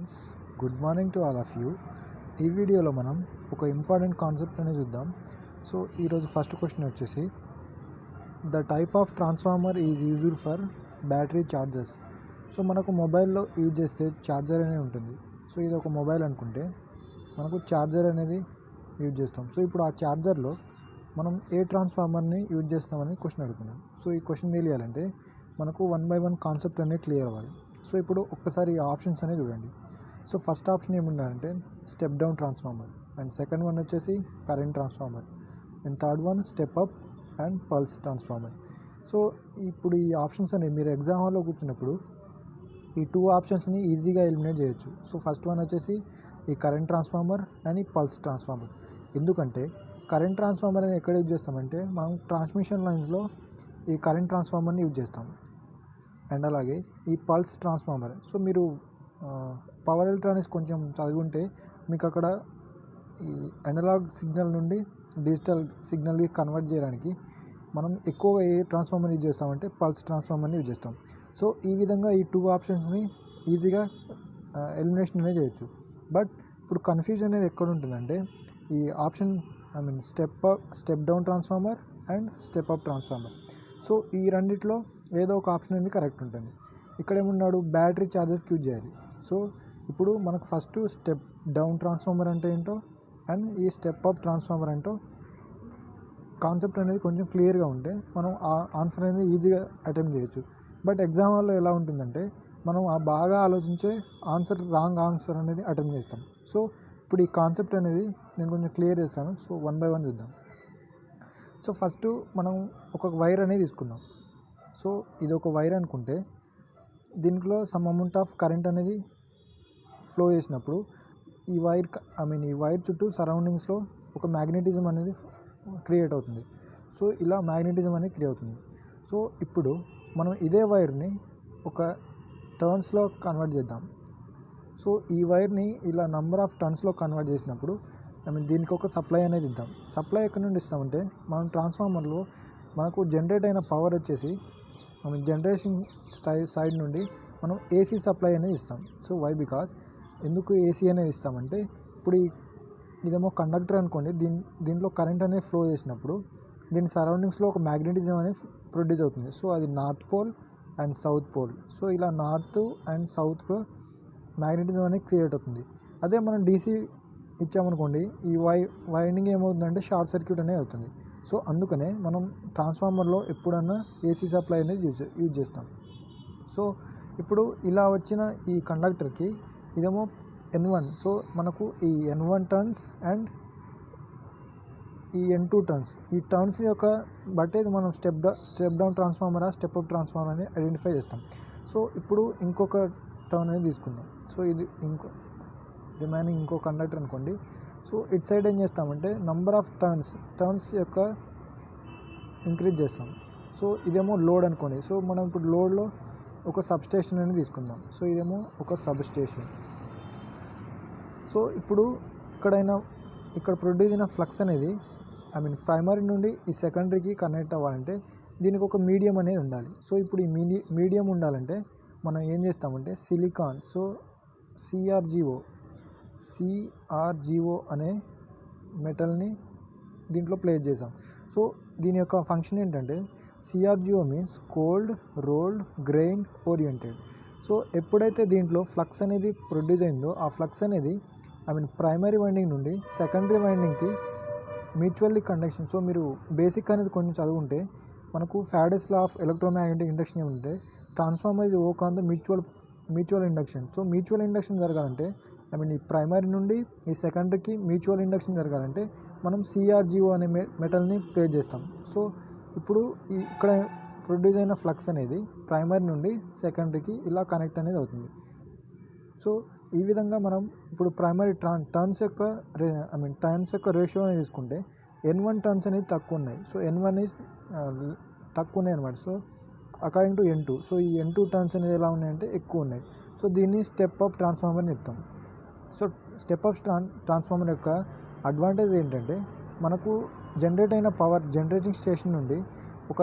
Friends, good morning to all of you. ఈ వీడియోలో మనం ఒక ఇంపార్టెంట్ కాన్సెప్ట్ అనేది చూద్దాం. సో ఈరోజు ఫస్ట్ క్వశ్చన్ వచ్చేసి, the type of transformer is used for battery charges. So మనకు మొబైల్లో యూజ్ చేస్తే ఛార్జర్ అనేది ఉంటుంది. సో ఇది ఒక మొబైల్ అనుకుంటే మనకు ఛార్జర్ అనేది యూజ్ చేస్తాం. సో ఇప్పుడు ఆ ఛార్జర్లో మనం ఏ ట్రాన్స్ఫార్మర్ని యూజ్ చేస్తామని క్వశ్చన్ అడుగుతున్నాం. సో ఈ క్వశ్చన్ తెలియాలంటే మనకు 1 by 1 కాన్సెప్ట్ అనేది క్లియర్ అవ్వాలి. సో ఇప్పుడు ఒక్కసారి ఈ ఆప్షన్స్ అనేది చూడండి. సో ఫస్ట్ ఆప్షన్ ఏముండాలంటే step down transformer, and second one వచ్చేసి current transformer, and third one step up and pulse transformer. So ఇప్పుడు ఈ ఆప్షన్స్ అనేవి మీరు ఎగ్జామ్ హాల్లో కూర్చున్నప్పుడు ఈ 2 ఆప్షన్స్ని ఈజీగా ఎలిమినేట్ చేయొచ్చు. సో ఫస్ట్ వన్ వచ్చేసి ఈ కరెంట్ ట్రాన్స్ఫార్మర్ అండ్ ఈ పల్స్ ట్రాన్స్ఫార్మర్. ఎందుకంటే కరెంట్ ట్రాన్స్ఫార్మర్ అనేది ఎక్కడ యూజ్ చేస్తామంటే మనం ట్రాన్స్మిషన్ లైన్స్లో ఈ కరెంట్ ట్రాన్స్ఫార్మర్ని యూజ్ చేస్తాం. అండ్ అలాగే ఈ పల్స్ ట్రాన్స్ఫార్మర్, సో మీరు పవర్ ఎలక్ట్రానిక్స్ కొంచెం చదివి ఉంటే మీకు అక్కడ ఈ అనలాగ్ సిగ్నల్ నుండి డిజిటల్ సిగ్నల్కి కన్వర్ట్ చేయడానికి మనం ఎక్కువగా ఏ ట్రాన్స్ఫార్మర్ యూజ్ చేస్తామంటే పల్స్ ట్రాన్స్ఫార్మర్ని యూజ్ చేస్తాం. సో ఈ విధంగా ఈ 2 ఆప్షన్స్ని ఈజీగా ఎలిమినేషన్ అనేది చేయొచ్చు. బట్ ఇప్పుడు కన్ఫ్యూజన్ అనేది ఎక్కడ ఉంటుందంటే ఈ option step down transformer and step up transformer. So ఈ రెండిట్లో ఏదో ఒక ఆప్షన్ అనేది కరెక్ట్ ఉంటుంది. ఇక్కడ ఏమున్నాడు, బ్యాటరీ ఛార్జెస్కి యూజ్ చేయాలి. సో ఇప్పుడు మనకు ఫస్ట్ స్టెప్ డౌన్ ట్రాన్స్ఫార్మర్ అంటే ఏంటో అండ్ ఈ స్టెప్ అప్ ట్రాన్స్ఫార్మర్ ఏంటో కాన్సెప్ట్ అనేది కొంచెం క్లియర్గా ఉంటే మనం ఆ ఆన్సర్ అనేది ఈజీగా అటెంప్ట్ చేయొచ్చు. బట్ ఎగ్జామ్ హాల్లో ఎలా ఉంటుందంటే మనం ఆ బాగా ఆలోచించే రాంగ్ ఆన్సర్ అనేది అటెంప్ట్ చేస్తాం. సో ఇప్పుడు ఈ కాన్సెప్ట్ అనేది నేను కొంచెం క్లియర్ చేస్తాను. సో 1 by 1 చూద్దాం. సో ఫస్ట్ మనం ఒక వైర్ అనేది తీసుకుందాం. సో ఇది ఒక వైర్ అనుకుంటే దీంట్లో సమ్ అమౌంట్ ఆఫ్ కరెంట్ అనేది ఫ్లో చేసినప్పుడు ఈ వైర్ చుట్టూ సరౌండింగ్స్లో ఒక మ్యాగ్నెటిజం అనేది క్రియేట్ అవుతుంది. సో ఇలా మ్యాగ్నెటిజం అనేది క్రియేట్ అవుతుంది. సో ఇప్పుడు మనం ఇదే వైర్ని ఒక టర్న్స్లో కన్వర్ట్ చేద్దాం. సో ఈ వైర్ని ఇలా నంబర్ ఆఫ్ టర్న్స్లో కన్వర్ట్ చేసినప్పుడు దీనికి ఒక సప్లై అనేది ఇద్దాం. సప్లై ఎక్కడి నుండి ఇస్తామంటే మనం ట్రాన్స్ఫార్మర్లో మనకు జనరేట్ అయిన పవర్ వచ్చేసి జనరేషన్ సైడ్ నుండి మనం ఏసీ సప్లై అనేది ఇస్తాం. సో బికాస్ ఎందుకు ఏసీ అనేది ఇస్తామంటే ఇప్పుడు ఇదేమో కండక్టర్ అనుకోండి, దీంట్లో కరెంట్ అనేది ఫ్లో చేసినప్పుడు దీని సరౌండింగ్స్లో ఒక మ్యాగ్నెటిజం అనేది ప్రొడ్యూస్ అవుతుంది. సో అది north pole and south pole. So ఇలా నార్త్ అండ్ సౌత్లో మ్యాగ్నెటిజం అనేది క్రియేట్ అవుతుంది. అదే మనం డీసీ ఇచ్చామనుకోండి, ఈ వైండింగ్ ఏమవుతుందంటే షార్ట్ సర్క్యూట్ అనేది అవుతుంది. సో అందుకనే మనం ట్రాన్స్ఫార్మర్లో ఎప్పుడన్నా ఏసీ సప్లై అనేది యూజ్ చేస్తాం. సో ఇప్పుడు ఇలా వచ్చిన ఈ కండక్టర్కి ఇదేమో N1. సో మనకు ఈ N1 టర్న్స్ అండ్ ఈ N2 టర్న్స్, ఈ టర్న్స్ యొక్క బట్టే మనం స్టెప్ డౌన్ ట్రాన్స్ఫార్మరా స్టెప్ అప్ ట్రాన్స్ఫార్మర్ అని ఐడెంటిఫై చేస్తాం. సో ఇప్పుడు ఇంకొక టర్న్ అనేది తీసుకుందాం. సో ఇది రిమైనింగ్ ఇంకో కండక్టర్ అనుకోండి. సో ఇట్ సైడ్ ఏం చేస్తామంటే నంబర్ ఆఫ్ టర్న్స్ యొక్క ఇంక్రీజ్ చేస్తాం. సో ఇదేమో లోడ్ అనుకోండి. సో మనం ఇప్పుడు లోడ్లో ఒక సబ్స్టేషన్ అనేది తీసుకుందాం. సో ఇదేమో ఒక సబ్స్టేషన్. సో ఇప్పుడు ఇక్కడ ప్రొడ్యూస్ అయిన ఫ్లక్స్ అనేది ప్రైమరీ నుండి ఈ సెకండరీకి కనెక్ట్ అవ్వాలంటే దీనికి ఒక మీడియం అనేది ఉండాలి. సో ఇప్పుడు ఈ మీడియం ఉండాలంటే మనం ఏం చేస్తామంటే సిలికాన్, సో సిఆర్జిఓ అనే మెటల్ని దీంట్లో ప్లేస్ చేసాం. సో దీని యొక్క ఫంక్షన్ ఏంటంటే CRGO means cold rolled grain oriented. So ఎప్పుడైతే దీంట్లో ఫ్లక్స్ అనేది ప్రొడ్యూస్ అయిందో ఆ ఫ్లక్స్ అనేది ప్రైమరీ వైండింగ్ నుండి సెకండరీ వైండింగ్కి మ్యూచువల్లీ కండక్షన్. సో మీరు బేసిక్ అనేది కొంచెం చదువుకుంటే మనకు Faraday's law of electromagnetic induction ఏమంటే ట్రాన్స్ఫార్మర్ ఇది work on the mutual induction. So mutual induction జరగాలంటే ఈ ప్రైమరీ నుండి ఈ సెకండరీకి మ్యూచువల్ ఇండక్షన్ జరగాలంటే మనం సిఆర్జిఓ అనే మెటల్ని ప్లేస్ చేస్తాం. సో ఇప్పుడు ఇక్కడ ప్రొడ్యూస్ అయిన ఫ్లక్స్ అనేది ప్రైమరీ నుండి సెకండరీకి ఇలా కనెక్ట్ అనేది అవుతుంది. సో ఈ విధంగా మనం ఇప్పుడు ప్రైమరీ టర్న్స్ యొక్క రేషియో అనేది తీసుకుంటే N1 టర్న్స్ అనేది తక్కువ ఉన్నాయి. సో N1 తక్కువ ఉన్నాయి అనమాట. So according to N2. So ఈ N2 టర్న్స్ అనేది ఎలా ఉన్నాయంటే ఎక్కువ ఉన్నాయి. సో దీన్ని స్టెప్ అప్ ట్రాన్స్ఫార్మర్ అని చెప్తాం. సో స్టెప్ అప్ ట్రాన్స్ఫార్మర్ యొక్క అడ్వాంటేజ్ ఏంటంటే మనకు జనరేట్ అయిన పవర్ జనరేటింగ్ స్టేషన్ నుండి ఒక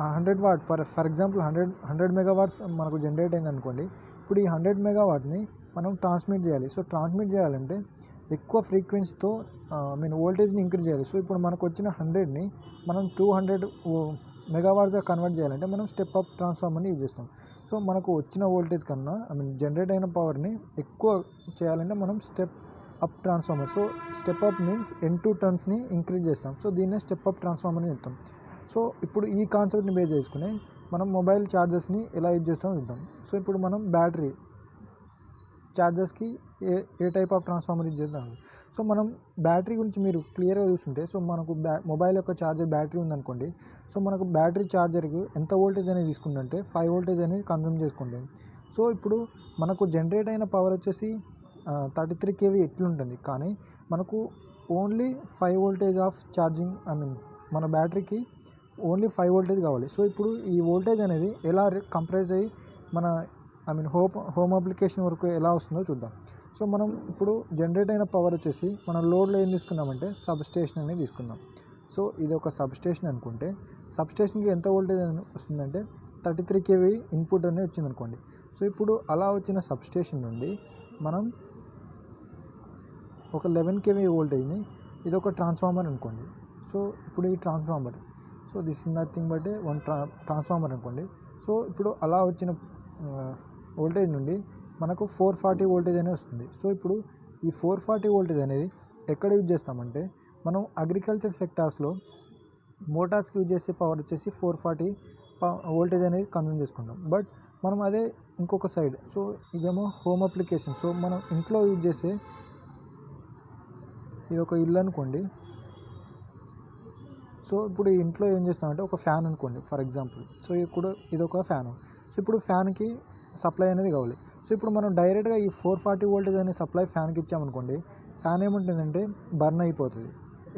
100 వాట్ ఫర్ ఎగ్జాంపుల్ 100 మెగావాట్స్ మనకు జనరేట్ అయింది అనుకోండి. ఇప్పుడు ఈ 100 మెగావాట్ని మనం ట్రాన్స్మిట్ చేయాలి. సో ట్రాన్స్మిట్ చేయాలంటే ఎక్కువ ఫ్రీక్వెన్సీతో వోల్టేజ్ని ఇంక్రీజ్ చేయాలి. సో ఇప్పుడు మనకు వచ్చిన 100ని మనం 200 మెగావాట్స్గా కన్వర్ట్ చేయాలంటే మనం స్టెప్ అప్ ట్రాన్స్ఫార్మర్ని యూజ్ చేస్తాం. సో మనకు వచ్చిన వోల్టేజ్ కన్నా జనరేట్ అయిన పవర్ని ఎక్కువ చేయాలంటే మనం step up transformer. So step up means N2 టర్న్స్ని ఇంక్రీజ్ చేస్తాం. సో దీన్నే స్టెప్ అప్ ట్రాన్స్ఫార్మర్ అని చెప్తాం. సో ఇప్పుడు ఈ కాన్సెప్ట్ని బేస్ చేసుకుని మనం మొబైల్ ఛార్జర్స్ని ఎలా యూజ్ చేస్తామో చూద్దాం. సో ఇప్పుడు మనం బ్యాటరీ ఛార్జర్స్కి ఏ టైప్ ఆఫ్ ట్రాన్స్ఫార్మర్ యూజ్ చేద్దాం. సో మనం బ్యాటరీ గురించి మీరు క్లియర్గా చూస్తుంటే, సో మనకు మొబైల్ యొక్క ఛార్జర్ బ్యాటరీ ఉందనుకోండి. సో మనకు బ్యాటరీ ఛార్జర్కి ఎంత వోల్టేజ్ అనేది తీసుకుంటుంటే 5 వోల్టేజ్ అనేది కన్జ్యూమ్ చేసుకుంటుంది. సో ఇప్పుడు మనకు జనరేట్ అయిన పవర్ వచ్చేసి 33 kV ఎట్లుంటుంది, కానీ మనకు ఓన్లీ 5 వోల్టేజ్ ఆఫ్ ఛార్జింగ్ మన బ్యాటరీకి ఓన్లీ 5 వోల్టేజ్ కావాలి. సో ఇప్పుడు ఈ వోల్టేజ్ అనేది ఎలా కంప్రైజ్ అయ్యి మన హోమ్ అప్లికేషన్ వరకు ఎలా వస్తుందో చూద్దాం. సో మనం ఇప్పుడు జనరేట్ అయిన పవర్ వచ్చేసి మనం లోడ్లో ఏం తీసుకున్నామంటే సబ్ స్టేషన్ అనేది తీసుకుందాం. సో ఇది ఒక సబ్ స్టేషన్ అనుకుంటే, సబ్ స్టేషన్కి ఎంత వోల్టేజ్ వస్తుందంటే 33 kV ఇన్పుట్ అనేది వచ్చింది అనుకోండి. సో ఇప్పుడు అలా వచ్చిన సబ్ స్టేషన్ నుండి మనం ఒక 11 kV వోల్టేజ్ని, ఇది ఒక ట్రాన్స్ఫార్మర్ అనుకోండి. సో ఇప్పుడు ఈ transformer, so this is nothing but one transformer అనుకోండి. సో ఇప్పుడు అలా వచ్చిన వోల్టేజ్ నుండి మనకు 440 వోల్టేజ్ అనేది వస్తుంది. సో ఇప్పుడు ఈ 440 వోల్టేజ్ అనేది ఎక్కడ యూజ్ చేస్తామంటే, మనం అగ్రికల్చర్ సెక్టార్స్లో మోటార్స్కి యూజ్ చేసే పవర్ వచ్చేసి 440 వోల్టేజ్ అనేది కన్జ్యూమ్ చేసుకుంటాం. బట్ మనం అదే ఇంకొక సైడ్, సో ఇదేమో హోమ్ అప్లికేషన్. సో మనం ఇంట్లో యూజ్ చేసే, ఇది ఒక ఇల్లు అనుకోండి. సో ఇప్పుడు ఈ ఇంట్లో ఏం చేస్తామంటే ఒక ఫ్యాన్ అనుకోండి ఫర్ ఎగ్జాంపుల్. సో ఇప్పుడు ఇది ఒక ఫ్యాను. సో ఇప్పుడు ఫ్యాన్కి సప్లై అనేది కావాలి. సో ఇప్పుడు మనం డైరెక్ట్గా ఈ 440 వోల్టేజ్ అనే సప్లై ఫ్యాన్కి ఇచ్చామనుకోండి, ఫ్యాన్ ఏముంటుందంటే బర్న్ అయిపోతుంది.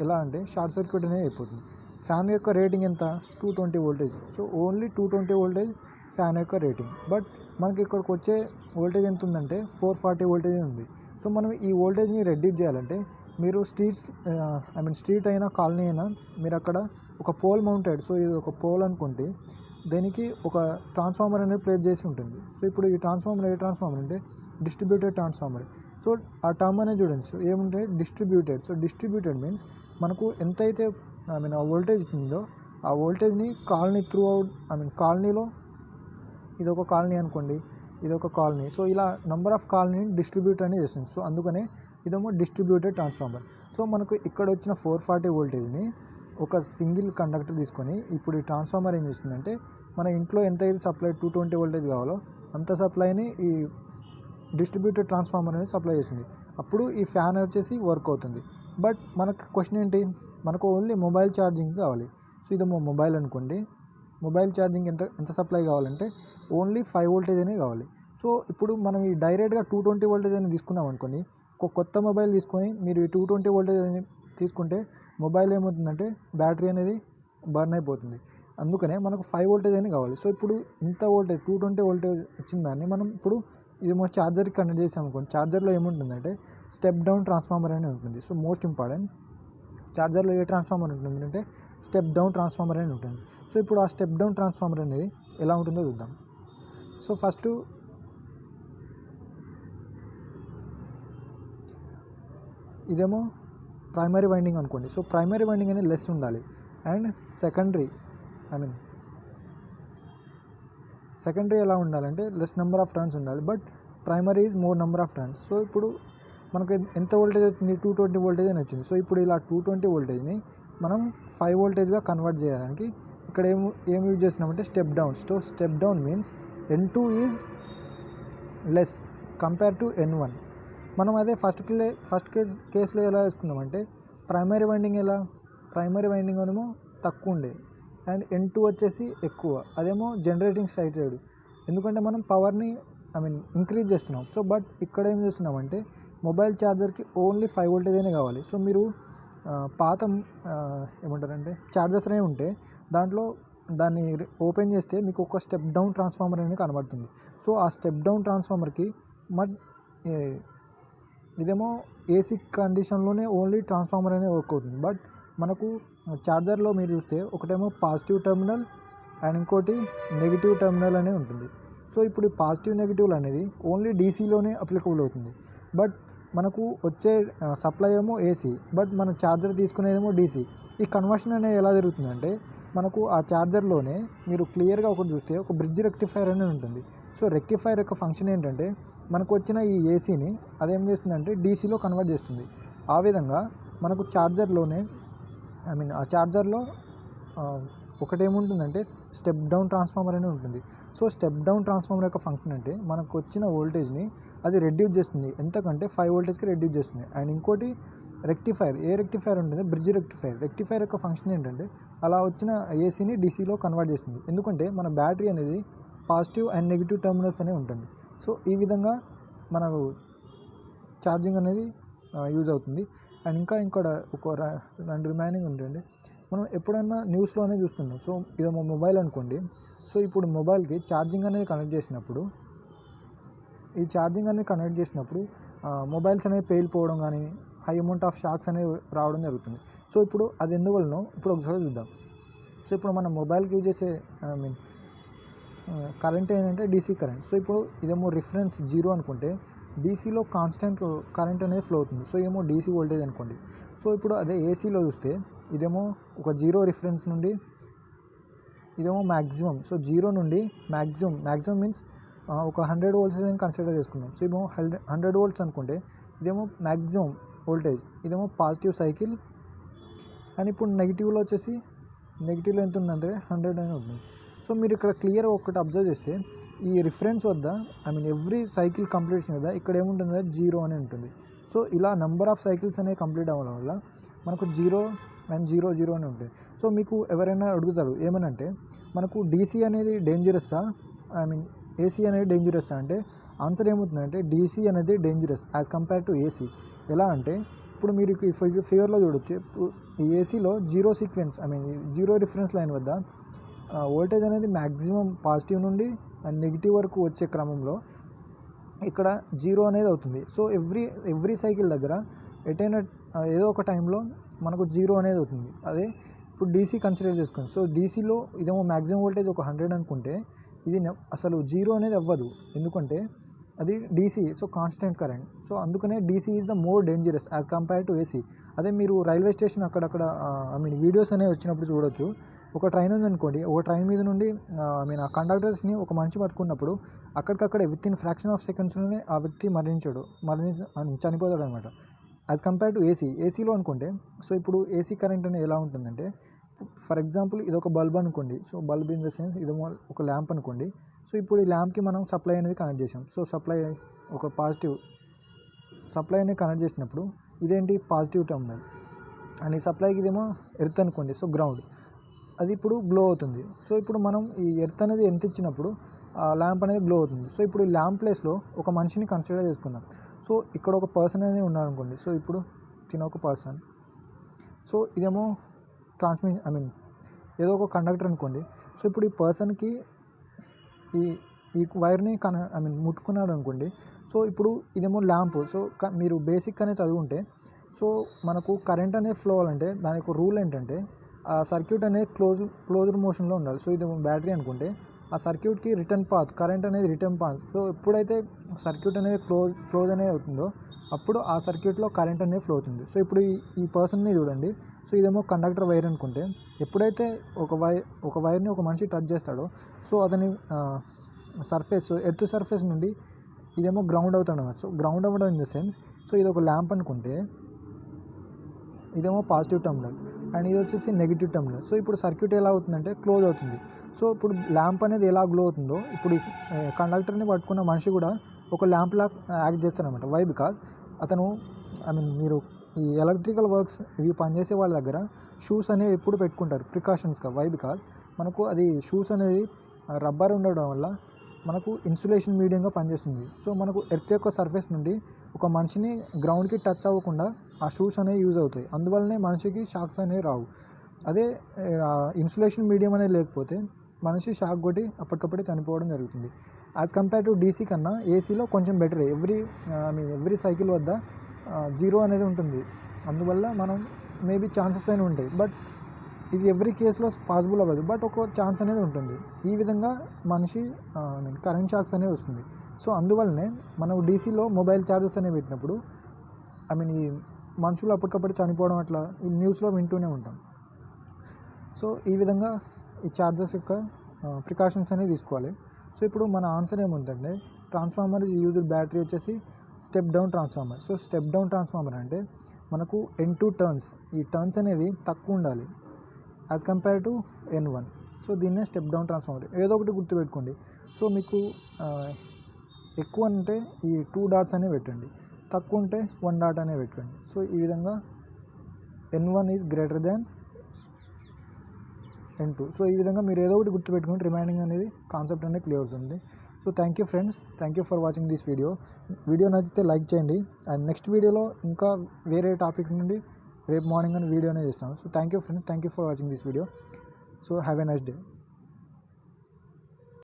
ఎలా అంటే షార్ట్ సర్క్యూట్ అనేది అయిపోతుంది. ఫ్యాన్ యొక్క రేటింగ్ ఎంత, 220 voltage. So only 220 voltage fan యొక్క రేటింగ్. బట్ మనకి ఇక్కడికి వచ్చే వోల్టేజ్ ఎంత ఉందంటే 440 వోల్టేజ్ ఉంది. సో మనం ఈ వోల్టేజ్ని రెడ్యూస్ చేయాలంటే మీరు స్ట్రీట్ అయినా కాలనీ అయినా మీరు అక్కడ ఒక పోల్ మౌంటెడ్, సో ఇది ఒక పోల్ అనుకుంటే దీనికి ఒక ట్రాన్స్ఫార్మర్ అనేది ప్లేస్ చేసి ఉంటుంది. సో ఇప్పుడు ఈ ట్రాన్స్ఫార్మర్ ఏ ట్రాన్స్ఫార్మర్ అంటే డిస్ట్రిబ్యూటెడ్ ట్రాన్స్ఫార్మర్. సో ఆ టర్మ్ అనేది చూడండి. సో ఏముంటే డిస్ట్రిబ్యూటెడ్. సో డిస్ట్రిబ్యూటెడ్ మీన్స్ మనకు ఎంతైతే ఆ వోల్టేజ్ ఉందో ఆ వోల్టేజ్ని కాలనీ త్రూ అవుట్ కాలనీలో, ఇది ఒక కాలనీ అనుకోండి, ఇది ఒక కాలనీ. సో ఇలా నెంబర్ ఆఫ్ కాలనీని డిస్ట్రిబ్యూట్ అనేది చేస్తుంది. సో అందుకనే ఇదేమో డిస్ట్రిబ్యూటెడ్ ట్రాన్స్ఫార్మర్. సో మనకు ఇక్కడ వచ్చిన 440 వోల్టేజ్ని ఒక సింగిల్ కండక్టర్ తీసుకొని ఇప్పుడు ఈ ట్రాన్స్ఫార్మర్ ఏం చేస్తుందంటే మన ఇంట్లో ఎంతైతే సప్లై 220 వోల్టేజ్ కావాలో అంత సప్లైని ఈ డిస్ట్రిబ్యూటెడ్ ట్రాన్స్ఫార్మర్ అనేది సప్లై చేస్తుంది. అప్పుడు ఈ ఫ్యాన్ వచ్చేసి వర్క్ అవుతుంది. బట్ మనకు క్వశ్చన్ ఏంటి, మనకు ఓన్లీ మొబైల్ ఛార్జింగ్ కావాలి. సో ఇది మొబైల్ అనుకోండి, మొబైల్ ఛార్జింగ్ ఎంత సప్లై కావాలంటే ఓన్లీ 5 వోల్టేజ్ అనేది కావాలి. సో ఇప్పుడు మనం ఈ డైరెక్ట్గా 220 వోల్టేజ్ అనేది తీసుకున్నాం అనుకోండి, ఒక కొత్త మొబైల్ తీసుకొని మీరు ఈ 220 వోల్టేజ్ అనేది తీసుకుంటే మొబైల్ ఏమవుతుందంటే బ్యాటరీ అనేది బర్న్ అయిపోతుంది. అందుకనే మనకు 5 వోల్టేజ్ అనేది కావాలి. సో ఇప్పుడు ఇంత వోల్టేజ్ 220 వోల్టేజ్ వచ్చిన దాన్ని మనం ఇప్పుడు ఇదేమో ఛార్జర్కి కనెక్ట్ చేసాం అనుకోండి. ఛార్జర్లో ఏముంటుందంటే స్టెప్ డౌన్ ట్రాన్స్ఫార్మర్ అనేది ఉంటుంది. సో మోస్ట్ ఇంపార్టెంట్, ఛార్జర్లో ఏ ట్రాన్స్ఫార్మర్ ఉంటుంది అంటే స్టెప్ డౌన్ ట్రాన్స్ఫార్మర్ అనేది ఉంటుంది. సో ఇప్పుడు ఆ స్టెప్ డౌన్ ట్రాన్స్ఫార్మర్ అనేది ఎలా ఉంటుందో చూద్దాం. సో ఫస్ట్ ఇదేమో ప్రైమరీ వైండింగ్ అనుకోండి. సో ప్రైమరీ వైండింగ్ అనేది లెస్ ఉండాలి అండ్ సెకండరీ ఎలా ఉండాలంటే లెస్ నెంబర్ ఆఫ్ టర్న్స్ ఉండాలి. But primary is more number of turns. So ఇప్పుడు మనకు ఎంత వోల్టేజ్ వచ్చింది, 220 వోల్టేజ్ అని వచ్చింది. సో ఇప్పుడు ఇలా 220 వోల్టేజ్ని మనం 5 వోల్టేజ్గా కన్వర్ట్ చేయడానికి ఇక్కడ ఏం యూజ్ చేస్తున్నామంటే step down. So step down means N2 is less compare to N1. మనం అదే ఫస్ట్ కేసులో ఎలా వేసుకున్నామంటే ప్రైమరీ వైండింగ్ ఏమో తక్కువ ఉండే అండ్ N2 వచ్చేసి ఎక్కువ, అదేమో జనరేటింగ్ సైడ్. ఎందుకంటే మనం పవర్ని ఇంక్రీజ్ చేస్తున్నాం. సో బట్ ఇక్కడ ఏం చేస్తున్నామంటే మొబైల్ ఛార్జర్కి ఓన్లీ 5 వోల్టేజ్ అనే కావాలి. సో మీరు పాత ఏమంటారంటే ఛార్జర్స్ అనేవి ఉంటే దాన్ని ఓపెన్ చేస్తే మీకు ఒక స్టెప్ డౌన్ ట్రాన్స్ఫార్మర్ అనేది కనబడుతుంది. సో ఆ స్టెప్ డౌన్ ట్రాన్స్ఫార్మర్కి ఇదేమో ఏసీ కండిషన్లోనే ఓన్లీ ట్రాన్స్ఫార్మర్ అనేది వర్క్ అవుతుంది. బట్ మనకు ఛార్జర్లో మీరు చూస్తే ఒకటేమో పాజిటివ్ టెర్మినల్ అండ్ ఇంకోటి నెగిటివ్ టెర్మినల్ అనేది ఉంటుంది. సో సో ఇప్పుడు పాజిటివ్ నెగిటివ్లు అనేది ఓన్లీ డీసీలోనే అప్లికబుల్ అవుతుంది. బట్ మనకు వచ్చే సప్లై ఏమో ఏసీ, బట్ మన ఛార్జర్ తీసుకునేదేమో డీసీ. ఈ కన్వర్షన్ అనేది ఎలా జరుగుతుందంటే మనకు ఆ ఛార్జర్లోనే మీరు క్లియర్గా ఒకటి చూస్తే ఒక బ్రిడ్జ్ రెక్టిఫైర్ అనేది ఉంటుంది. సో రెక్టిఫైర్ యొక్క ఫంక్షన్ ఏంటంటే మనకు వచ్చిన ఈ ఏసీని అదేం చేస్తుందంటే డీసీలో కన్వర్ట్ చేస్తుంది. ఆ విధంగా మనకు ఛార్జర్లోనే ఆ ఛార్జర్లో ఒకటేముంటుందంటే స్టెప్ డౌన్ ట్రాన్స్ఫార్మర్ అనేది ఉంటుంది. సో స్టెప్ డౌన్ ట్రాన్స్ఫార్మర్ యొక్క ఫంక్షన్ అంటే మనకు వచ్చిన వోల్టేజ్ని అది రెడ్యూస్ చేస్తుంది, ఎంతకంటే 5 వోల్టేజ్కి రెడ్యూస్ చేస్తుంది. అండ్ ఇంకోటి రెక్టిఫైర్, ఏ రెక్టిఫైర్ ఉంటుంది, బ్రిడ్జ్ రెక్టిఫైర్. రెక్టిఫైర్ యొక్క ఫంక్షన్ ఏంటంటే అలా వచ్చిన ఏసీని డీసీలో కన్వర్ట్ చేస్తుంది. ఎందుకంటే మన బ్యాటరీ అనేది పాజిటివ్ అండ్ నెగిటివ్ టెర్మినల్స్ అనేవి ఉంటుంది. సో ఈ విధంగా మనకు ఛార్జింగ్ అనేది యూజ్ అవుతుంది. అండ్ ఇంకా ఒక 2 రిమైనింగ్ ఉంటుంది. మనం ఎప్పుడైనా న్యూస్లోనే చూస్తున్నాం. సో ఇదేమో మొబైల్ అనుకోండి. సో ఇప్పుడు మొబైల్కి ఛార్జింగ్ అనేది కనెక్ట్ చేసినప్పుడు మొబైల్స్ అనేవి పేలిపోవడం కానీ హై అమౌంట్ ఆఫ్ షాక్స్ అనేవి రావడం జరుగుతుంది. సో ఇప్పుడు అది ఎందువల్లనో ఇప్పుడు ఒకసారి చూద్దాం. సో ఇప్పుడు మన మొబైల్కి యూజ్ చేసే కరెంట్ ఏంటంటే డీసీ కరెంట్. సో ఇప్పుడు ఇదేమో రిఫరెన్స్ 0 అనుకుంటే డీసీలో కాన్స్టెంట్ కరెంట్ అనేది ఫ్లో అవుతుంది. సో ఏమో డీసీ వోల్టేజ్ అనుకోండి. సో ఇప్పుడు అదే ఏసీలో చూస్తే ఇదేమో ఒక 0 రిఫరెన్స్ నుండి ఇదేమో మ్యాక్సిమం. సో 0 నుండి మ్యాక్సిమం మీన్స్ ఒక 100 వోల్ట్స్ అని కన్సిడర్ చేసుకుందాం. సో ఇదేమో 100 వోల్ట్స్ అనుకుంటే ఇదేమో మ్యాక్సిమం వోల్టేజ్, ఇదేమో పాజిటివ్ సైకిల్. అండ్ ఇప్పుడు నెగిటివ్లో ఎంత ఉందంటే 100 అని ఉంటుంది. సో మీరు ఇక్కడ క్లియర్గా ఒకటి అబ్జర్వ్ చేస్తే ఈ రిఫరెన్స్ వద్ద ఎవ్రీ సైకిల్ కంప్లీషన్ వద్ద ఇక్కడ ఏముంటుంది, 0 అని ఉంటుంది. సో ఇలా నెంబర్ ఆఫ్ సైకిల్స్ అనేవి కంప్లీట్ అవ్వడం వల్ల మనకు 0 అండ్ 0 0 అని ఉంటుంది. సో మీకు ఎవరైనా అడుగుతారు ఏమనంటే మనకు డీసీ అనేది డేంజరస్సా, ఏసీ అనేది డేంజరస్సా అంటే ఆన్సర్ ఏమవుతుందంటే డీసీ అనేది dangerous as compare to AC. ఎలా అంటే ఇప్పుడు మీరు ఈ ఫిగర్లో చూడొచ్చు. ఈ ఏసీలో 0 రిఫరెన్స్ లైన్ వద్ద వోల్టేజ్ అనేది మ్యాక్సిమం పాజిటివ్ నుండి అండ్ నెగిటివ్ వరకు వచ్చే క్రమంలో ఇక్కడ 0 అనేది అవుతుంది. సో ఎవ్రీ సైకిల్ దగ్గర ఎటైనా ఏదో ఒక టైంలో మనకు 0 అనేది అవుతుంది. అదే ఇప్పుడు డీసీ కన్సిడర్ చేసుకోండి. సో డీసీలో ఇదేమో మ్యాక్సిమం వోల్టేజ్ ఒక 100 అనుకుంటే ఇది అసలు 0 అనేది అవ్వదు, ఎందుకంటే అది DC. So constant current. So అందుకనే DC is the more dangerous as compare to AC. అదే మీరు రైల్వే స్టేషన్ అక్కడక్కడ వీడియోస్ అనేవి వచ్చినప్పుడు చూడొచ్చు. ఒక ట్రైన్ ఉందనుకోండి, ఒక ట్రైన్ మీద నుండి ఆ కండక్టర్స్ని ఒక మనిషి పట్టుకున్నప్పుడు అక్కడికక్కడే విత్ ఇన్ ఫ్రాక్షన్ ఆఫ్ సెకండ్స్లోనే ఆ వ్యక్తి చనిపోతాడు అనమాట. యాజ్ కంపేర్ టు ఏసీలో అనుకుంటే సో ఇప్పుడు ఏసీ కరెంట్ అనేది ఎలా ఉంటుందంటే ఫర్ ఎగ్జాంపుల్ ఇది ఒక బల్బ్ అనుకోండి. So bulb in the sense ఇదేమో ఒక ల్యాంప్ అనుకోండి. సో ఇప్పుడు ఈ ల్యాంప్కి మనం సప్లై అనేది కనెక్ట్ చేసాం. సో సప్లై ఒక పాజిటివ్ సప్లై అనేది కనెక్ట్ చేసినప్పుడు ఇదేంటి పాజిటివ్ టర్మినల్, అండ్ ఈ సప్లైకి ఇదేమో ఎర్త్ అనుకోండి. సో గ్రౌండ్, అది ఇప్పుడు గ్లో అవుతుంది. సో ఇప్పుడు మనం ఈ ఎర్త్ అనేది ఎంత ఇచ్చినప్పుడు ఆ ల్యాంప్ అనేది గ్లో అవుతుంది. సో ఇప్పుడు ఈ ల్యాంప్ ప్లేస్లో ఒక మనిషిని కన్సిడర్ చేసుకుందాం. సో ఇక్కడ ఒక పర్సన్ అనేది ఉన్నారు అనుకోండి. సో ఇప్పుడు ఒక పర్సన్. సో ఇదేమో ఏదో ఒక కండక్టర్ అనుకోండి. సో ఇప్పుడు ఈ పర్సన్కి ఈ వైర్ని ముట్టుకున్నాడు అనుకోండి. సో ఇప్పుడు ఇదేమో ల్యాంప్. సో మీరు బేసిక్ అనేది చదువుకుంటే సో మనకు కరెంట్ అనేది ఫ్లో అవ్వాలంటే దాని యొక్క రూల్ ఏంటంటే ఆ సర్క్యూట్ అనేది క్లోజ్డ్ మోషన్లో ఉండాలి. సో ఇది బ్యాటరీ అనుకుంటే ఆ సర్క్యూట్కి కరెంట్ అనేది రిటర్న్ పాత్. సో ఎప్పుడైతే సర్క్యూట్ అనేది క్లోజ్ అనేది అవుతుందో అప్పుడు ఆ సర్క్యూట్లో కరెంట్ అనేది ఫ్లో అవుతుంది. సో ఇప్పుడు ఈ పర్సన్ని చూడండి. సో ఇదేమో కండక్టర్ వైర్ అనుకుంటే ఎప్పుడైతే ఒక వైర్ని ఒక మనిషి టచ్ చేస్తాడో సో అతని ఎర్త్ సర్ఫేస్ నుండి ఇదేమో గ్రౌండ్ అవుతాడు అన్నమాట. సో గ్రౌండ్ అవ్వడం ఇన్ ద సెన్స్ సో ఇది ఒక ల్యాంప్ అనుకుంటే ఇదేమో పాజిటివ్ టర్మినల్ అండ్ ఇది వచ్చేసి నెగిటివ్ టర్మినల్. సో ఇప్పుడు సర్క్యూట్ ఎలా అవుతుందంటే క్లోజ్ అవుతుంది. సో ఇప్పుడు ల్యాంప్ అనేది ఎలా గ్లో అవుతుందో ఇప్పుడు కండక్టర్ని పట్టుకున్న మనిషి కూడా ఒక ల్యాంప్ లా యాక్ట్ చేస్తారనమాట. వై? బికాజ్ అతను మీరు ఈ ఎలక్ట్రికల్ వర్క్స్ ఇవి పనిచేసే వాళ్ళ దగ్గర షూస్ అనేవి ఎప్పుడు పెట్టుకుంటారు ప్రికాషన్స్గా. వై? బికాజ్ మనకు అది షూస్ అనేది రబ్బర్ ఉండడం వల్ల మనకు ఇన్సులేషన్ మీడియంగా పనిచేస్తుంది. సో మనకు ఎర్త్ యొక్క సర్ఫేస్ నుండి ఒక మనిషిని గ్రౌండ్కి టచ్ అవ్వకుండా ఆ షూస్ అనేవి యూజ్ అవుతాయి. అందువల్లనే మనిషికి షాక్స్ అనేవి రావు. అదే ఇన్సులేషన్ మీడియం అనేది లేకపోతే మనిషి షాక్ కొట్టి అప్పటికప్పుడే చనిపోవడం జరుగుతుంది. యాజ్ కంపేర్ టు డీసీ కన్నా ఏసీలో కొంచెం బెటర్. ఎవ్రీ సైకిల్ వద్ద 0 అనేది ఉంటుంది. అందువల్ల మనం మేబీ ఛాన్సెస్ అయినా ఉంటాయి. బట్ ఇది ఎవ్రీ కేసులో పాసిబుల్ అవ్వదు, బట్ ఒక ఛాన్స్ అనేది ఉంటుంది. ఈ విధంగా మనిషి కరెంట్ షాక్స్ అనేవి వస్తుంది. సో అందువల్లనే మనం డీసీలో మొబైల్ ఛార్జెస్ అనేవి పెట్టినప్పుడు ఈ మనుషులు అప్పటికప్పుడు చనిపోవడం అట్లా న్యూస్లో వింటూనే ఉంటాం. సో ఈ విధంగా ఈ ఛార్జెస్ యొక్క ప్రికాషన్స్ అనేవి తీసుకోవాలి. సో ఇప్పుడు మన ఆన్సర్ ఏముందంటే ట్రాన్స్ఫార్మర్ యూజ్డ్ బ్యాటరీ వచ్చేసి step down transformer. So step down transformer అంటే మనకు N2 టర్న్స్, ఈ టర్న్స్ అనేవి తక్కువ ఉండాలి as compare to N1. So దీన్నే స్టెప్ డౌన్ ట్రాన్స్ఫార్మర్. ఏదో ఒకటి గుర్తుపెట్టుకోండి. సో మీకు ఎక్కువ అంటే ఈ 2 డాట్స్ అనేవి పెట్టండి, తక్కువ ఉంటే 1 డాట్ అనేవి పెట్టుకోండి. సో ఈ విధంగా N1 is greater than N2. So ఈ విధంగా మీరు ఏదో ఒకటి గుర్తుపెట్టుకుని రిమైనింగ్ అనేది కాన్సెప్ట్ అనేది క్లియర్ అవుతుంది. So thank you friends, thank you for watching this video. Video నచ్చితే లైక్ చేయండి. అండ్ నెక్స్ట్ వీడియోలో ఇంకా వేరే టాపిక్ నుండి రేపు మార్నింగ్ అని వీడియో అనేది చేస్తాను. So thank you friends, thank you for watching this video. So have a nice day.